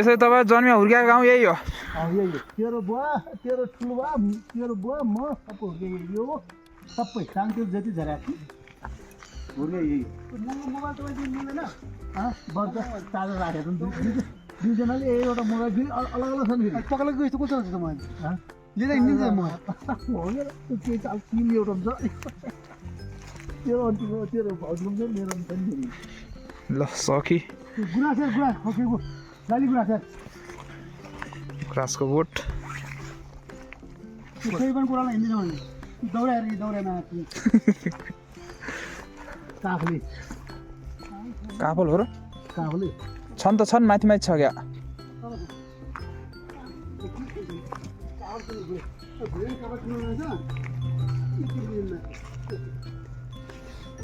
त्यसै तपाईँ जन्मिया हुर्किएको गाउँ यही हो? यही हो। तेरो बुवा, तेरो ठुलो बुवा, तेरो बुवा, म सबै हुर्किएको यो हो। सबै साङ्तिर जति झरा हुर्किएको यही। मोबाइल तपाईँ दिन मिल्दैन? बर्द चार्जर राखेको दुईजनाले एउटा मोबाइल फेरि अलग अलग छ नि। पक्का यस्तो कस्तो हुन्छ त मैले लिएर हिँडिन्छ म के चाल किन एउटा हुन्छ तेरो अन्तिम तेरो भाउजूको छ मेरो पनि ल सकी गुराँस गुराँस खसेको लाली गुराँस ग्रासको बोट कोही पनि कुरालाई हिँड्दैन भने दौडाएर दौडामा काफले काफल हो र? काफले छन् त छन्, माथि माथि छ क्या।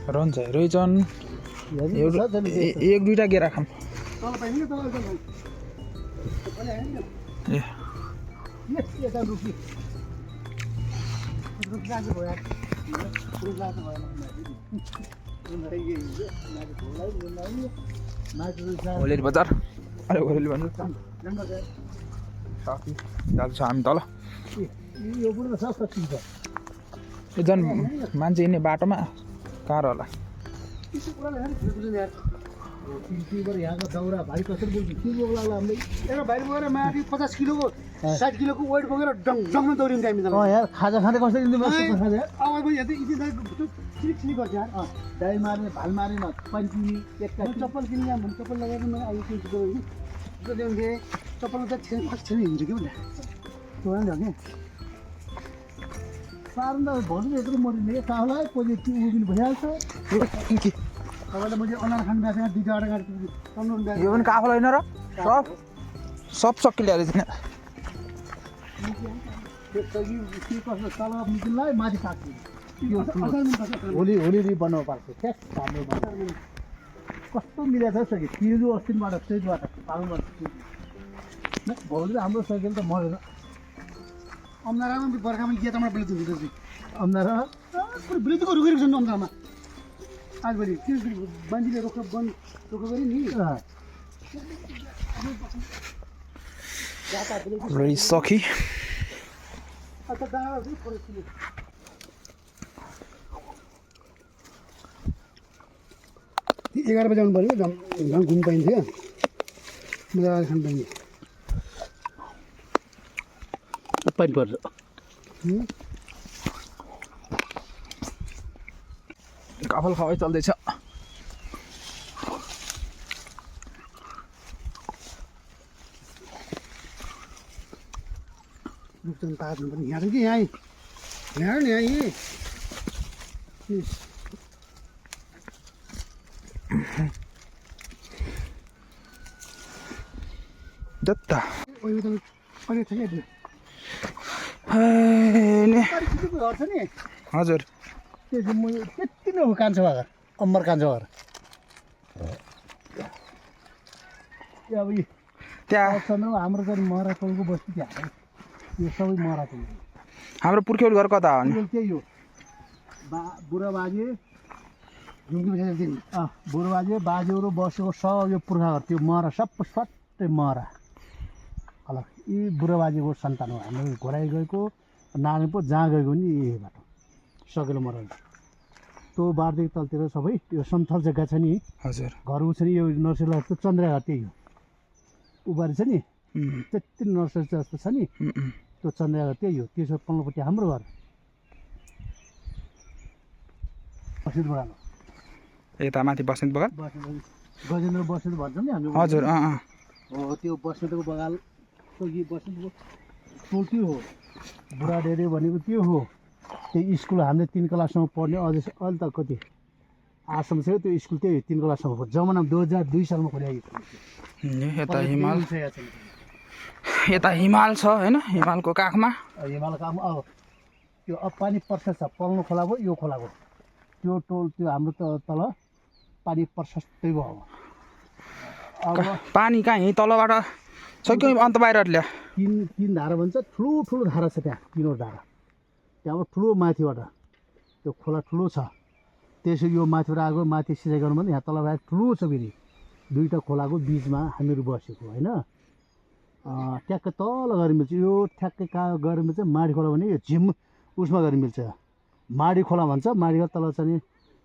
रहन्छ रहेछन् एक दुईवटा गेरा खाम। ए ओलेरी बजार अरे ओलेरी भन्छ जान्छ हामी तल। यो झन् मान्छे हिँड्ने बाटोमा कार होला। यहाँको दाउरा भाइ कसरी बोल्छु के बोक लाग्ला हामीलाई एउटा भाइ बोकेर माथि 50 किलोको 60 किलोको वेट बोकेर डङमा दौडिन्छ हामी त यार खाजा खाँदै कसरी दिन्छ खाजा अब यहाँ छिरिक गर्छ यार दाइ मार्ने भाल मार्ने पानी किन्ने एकटा चप्पल किन्ने भने चप्पल लगाएर मैले आइयो किन्छु कि चप्पलमा त छैन हिँड्छु कि भन्दा त्यो नि हो पार्नु त भन्नु यत्रो मरिने काउलाई पोजिटिभ उभिनु भइहाल्छ मैले अनार खानु भएको दुईवटा गाडी यो पनि काफल होइन र? सब सक्की ल्याएर दिने तल निक्लिलाई माथि काट्छु होली होली बनाउनु पर्छ कस्तो मिलेको छ कि तिर्जु अस्तिबाट स्टेजबाट पाल्नु पर्छ भाउजू हाम्रो साइकल त मरेन अम्नारामा बर्खामा गेटामा बिलित हुन्छ अम्नारा बिलितको रुखेको छ नि अम्नारामा आजभरि त्यो बान्जीले रोक गऱ्यो नि सकी 11 बजे आउनु पऱ्यो घाम घुम्नु पाइन्थ्यो मजाले खानु पाइन्थ्यो पानी पर्छ काफल खवाई चल्दैछ। रुखचन तार्नु पनि यहाँ कि यहाँ यहाँ नि यहाँ दत्ता अहिले छ नि हजुर त्यो चाहिँ म त्यति नै हो कान्छो भएर अम्बर कान्छो भएर अब त्यहाँ हाम्रो चाहिँ महराचलको बस्ती त्यहाँ यो सबै महराचल हाम्रो पुर्ख्यौली घर कता हो नि? त्यही हो बुढा बाजे बुढो बाजे बाजेहरू बसेको सब यो पुर्खाहरू त्यो महरा सबै सबै महरा अलग यी बुढो बाजेको सन्तान हो हाम्रो घोराइ गएको नारायण पो जहाँ गएको नि यही बाटो सकेलो मराउ त्यो बारदेखि तलतिर सबै यो समथल जग्गा छ नि हजुर घरहरू छ नि यो नर्सरी त्यो चन्द्रघाट त्यही हो उबारी छ नि त्यति नर्सरी जस्तो छ नि त्यो चन्द्रघाट त्यही हो त्यसो पल्लोपट्टि हाम्रो घर बसन्त बगान यता माथि बसन्त बगान गजेन्द्र बसन्त भन्छ नि हाम्रो हजुर हो त्यो बसन्तको बगाल बसन्तको टोल त्यो हो बुढा डेरे भनेको त्यो हो त्यो स्कुल हामीले 3 क्लाससम्म पढ्ने अझै अहिले त कति 8 सम्म छ त्यो स्कुल त्यही 3 क्लाससम्म जमाना 2002 सालमा खोलिएको यता हिमाल छ होइन हिमालको काखमा हिमालको काखमा अब त्यो अब पानी प्रशस्त छ पल्लो खोलाको यो खोलाको त्यो टोल त्यो हाम्रो त तल पानी प्रशस्तै भयो अब पानी कहाँ यहीँ तलबाट सक्यो अन्त बाहिर ल्या तीन धारा भन्छ ठुलो धारा छ त्यहाँ तीनवटा धारा त्यहाँबाट ठुलो माथिबाट त्यो खोला ठुलो छ त्यसो यो माथिबाट आएको माथि सिँचाइ गर्नु भने यहाँ तल बाहेक ठुलो छ फेरि दुईवटा खोलाको बिचमा हामीहरू बसेको होइन ट्याक्कै तल गएर मिल्छ यो ठ्याक्कै कहाँ गएर मिल्छ माडी खोला भने यो झिम उसमा गएर मिल्छ माडी खोला भन्छ माडी खोला तल चाहिँ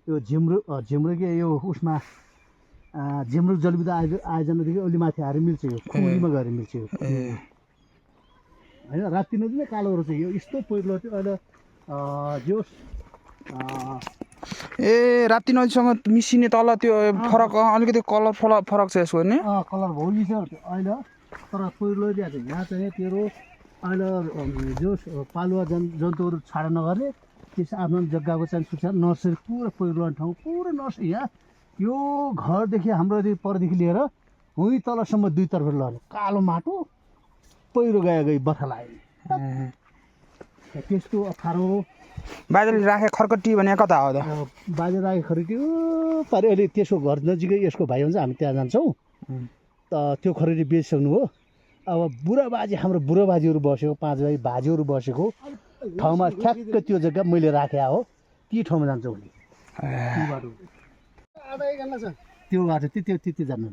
यो झिम्रो कि यो उसमा झिम्रो जलविद्युत आयोजनादेखि अलि माथि आएर मिल्छ यो खुलीमा गएर मिल्छ यो होइन राति नदी नै कालो रहेछ यो यस्तो पहिरो थियो अहिले जो ए राति नदीसँग मिसिने तल त्यो फरक अलिकति कलर फरक छ यसको नि कलर भौली छ अहिले तर पहिरो दिएको छ यहाँ चाहिँ तेरो अहिले जो पालुवा जन्तुहरू छाडा नगर्ने त्यस आफ्नो जग्गाको चाहिँ सुक्छ नर्सरी पुरा पहिरो ठाउँ पुरै नर्सरी यहाँ यो घरदेखि हाम्रो परदेखि लिएर हुँ तलसम्म दुईतर्फ लग्यो कालो माटो पहिरो गई बर्खा लाग्यो त्यस्तो अप्ठ्यारो बाजेले राखे खर्कटी भने कता हो त बाजे राखे खरेटी पारे अहिले त्यसको घर नजिकै यसको भाइ हुन्छ हामी त्यहाँ जान्छौँ त त्यो खरेटी बेचिसक्नु हो अब बुढा बाजे हाम्रो बुढो बाजेहरू बसेको 5 भाइ बाजेहरू बसेको ठाउँमा ठ्याक्क त्यो जग्गा मैले राखे हो ती ठाउँमा जान्छौँ भने त्यो बाटो त्यो जान्नु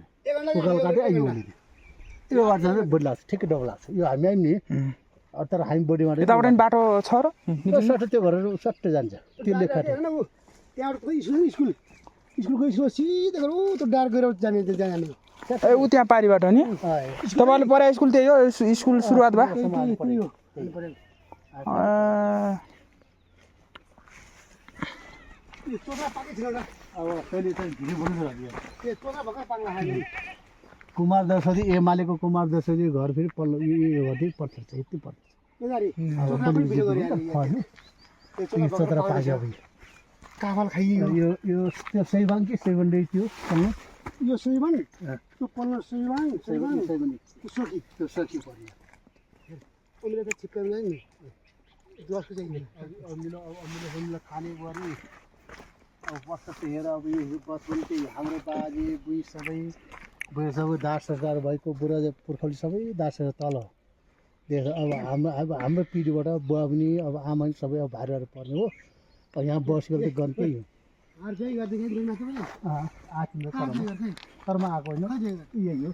उकालो काट्यो यो यो बाटो जाँदा बढी लाग्छ ठिकै डबल लाग्छ यो हामी आयौँ नि तर हामी बडीमा यताबाट नि बाटो छ र सट्ट त्यो घरहरू सट्ट जान्छ त्यसले काट्यो त्यहाँबाट स्कुलको सिधा गएर त्यो डाँड गएर जाने जाने ए ऊ त्यहाँ पारिबाट नि तपाईँले पढाइ स्कुल त्यही हो स्कुल सुरुवात भयो कुमार दशरथी एमालेको कुमार दशरथी घर फेरि पल्लो यो गर्दै पर्छ यति पर्छ काफल खाइयो यो त्यो सैबाङ कि सैबन्डै थियो यो सैबाङ त्यो पल्लो सैबाङ सकी त्यो सकी पर्यो अमिलो त छिप्पा नि दसको चाहिँ अमिलो खाने गऱ्यो अब बस्छ हेर अब यो बस पनि त्यही हाम्रो बाजे बुढी सबै दास सरकार भएको बुढा पुर्खौली सबै दास तल देख अब हाम्रो पिँढीबाट बुवा पनि अब आमा पनि सबै अब भाइहरू पर्ने हो अब यहाँ बसेको त गन्कै तरमा आएको होइन यही हो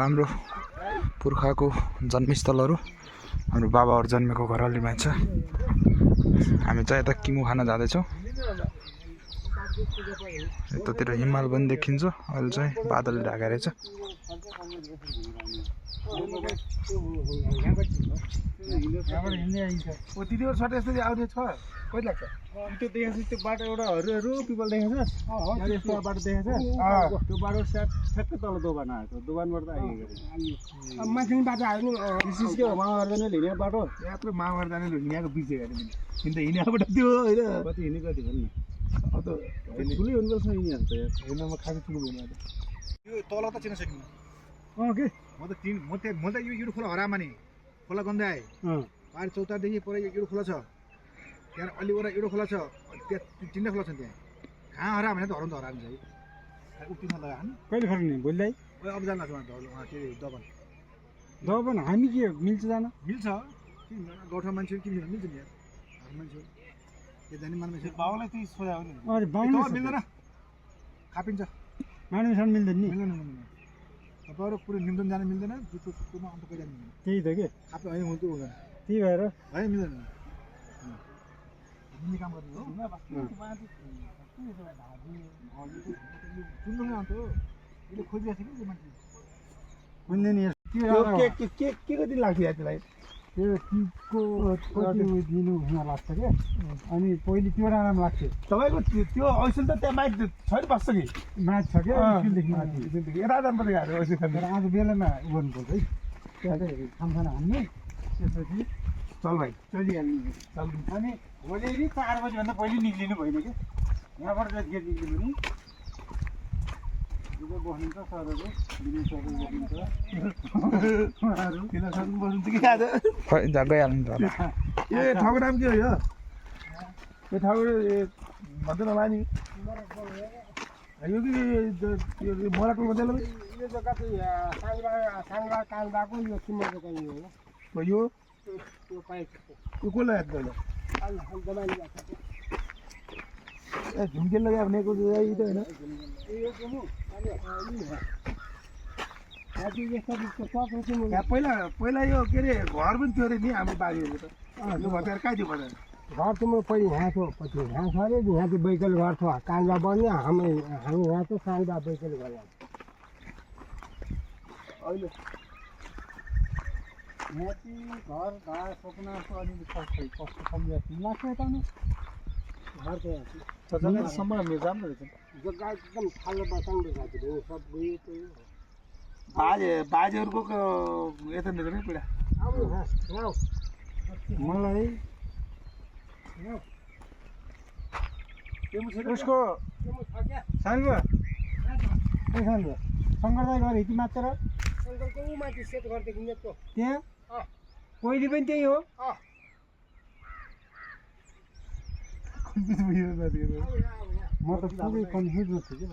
हाम्रो पुर्खाको जन्मस्थलहरू हाम्रो बाबाहरू जन्मेको घर अलिमाइ छ हामी चाहिँ यता किमु खान जाँदैछौँ यतातिर हिमाल पनि देखिन्छ अहिले चाहिँ बादलले ढाकेर छ त्यतिखेर सट यस्तो आउने छ कहिले लाग्छ त्यो देखेको छ त्यो बाटो एउटा हरू पिपल देखेको छ यस्तो बाटो देखेको छ त्यो बाटो ठ्याक्कै तल दोबान आएको दोबानबाट त आइएको माथि बाटो आयो नि विशेष के माउहरू जाने हिँडेको बाटो यत्रो माउहरू जाने हिँडेको बिच हिँडेकोबाट त्यो होइन कति हिँड्ने कति भन्नु अब त ठुलै हुनुपर्छ यिनीहरू त हिँड्नमा खासै ठुलो हुनु यो तल त चिन्न सकिनु के म त यो युरो खोला हरामा नि खोला गन्दै आएँ पारि चौतारदेखि पर युरो खोला छ त्यहाँ अलिवटा युरो खोला छ त्यहाँ 3 खोला छ त्यहाँ कहाँ हरा भने त हराउनु त हरान्छ है उठ्टिन लगा हान कहिले फर्किने भोलिलाई अब जान लाग्छ के दबन हामी के मिल्छ जान मिल्छ गौठा मान्छे के मिल्छ नि यार मान्छे के जाने मान्छे बाउलाई त्यही सोधा हो नि अरे बाउले मिल्दैन खापिन्छ मान्छेसँग मिल्दैन नि तपाईँहरू पुरै निम्दन जान मिल्दैन जुत्तो सुत्तोमा अन्त कहिले जानु मिल्दैन त्यही त के खापे होइन हुन्छ हुँदैन त्यही भएर है मिल्दैन हामी काम गर्नु हो सुन्नु न अन्त यसले खोजिरहेको छ कि मान्छे बुझ्दैन नि के कति लाग्छ यार त्यसलाई त्यो टिपको दिनु हुन लाग्छ क्या अनि पहिले त्यो राम्रो लाग्छ तपाईँको त्यो ऐसल त त्यहाँ माइक छैन बस्छ कि माइक छ क्या स्कुलदेखि यता जानुपर्छ यार ऐसल आज बेलामा उ गर्नुपर्छ है त्यहाँ चाहिँ खानासाना हान्ने त्यसपछि चल भाइ चलिहाल्नु चल अनि भोलि 4 बजीभन्दा पहिले निक्लिनु भएन क्या यहाँबाट जतिखेर निक्लिनु पनि बस्नुहुन्छ सरहरू दिने सरहरू बस्नुहुन्छ कि आज गइहाल्नु त ए ठाउँको नाम के हो यो ठाउँको भन्छ नला नि यो कि मोराटोल भन्छ यो जग्गा चाहिँ साङ्गा कालबाको यो सिमल दोकान हो यो यो पाइप यो कसलाई याद गर्यो झुम्के लगायो भनेको चाहिँ त होइन पहिला यो के अरे घर पनि थियो अरे नि हाम्रो बारीहरू त यो भएर कहाँ थियो बजार घर तिम्रो पहिले यहाँ थियो पछि यहाँ छ अरे यहाँ चाहिँ बैकल घर थियो कान्जा बन्यो हामी यहाँ चाहिँ सालबा बैकल घर अहिले यहाँ चाहिँ घर घाँस सपनाको अलिअलि कस्तो सम्झिया लाग्छ यता न घर चाहिँ सम्म मेरो राम्रो रहेछ जग्गा एकदम खालो बसाउनु साथीहरू सब गयो त्यही बाजेहरूको यता नै पीडा आउनु मलाई उसको सानो शङ्करदाई घर हिटी मात्र सङ्कलको माथि सेट गरिदिएको नेटको त्यहाँ कोइली पनि त्यही हो म त पुरै कन्फ्युज छु कि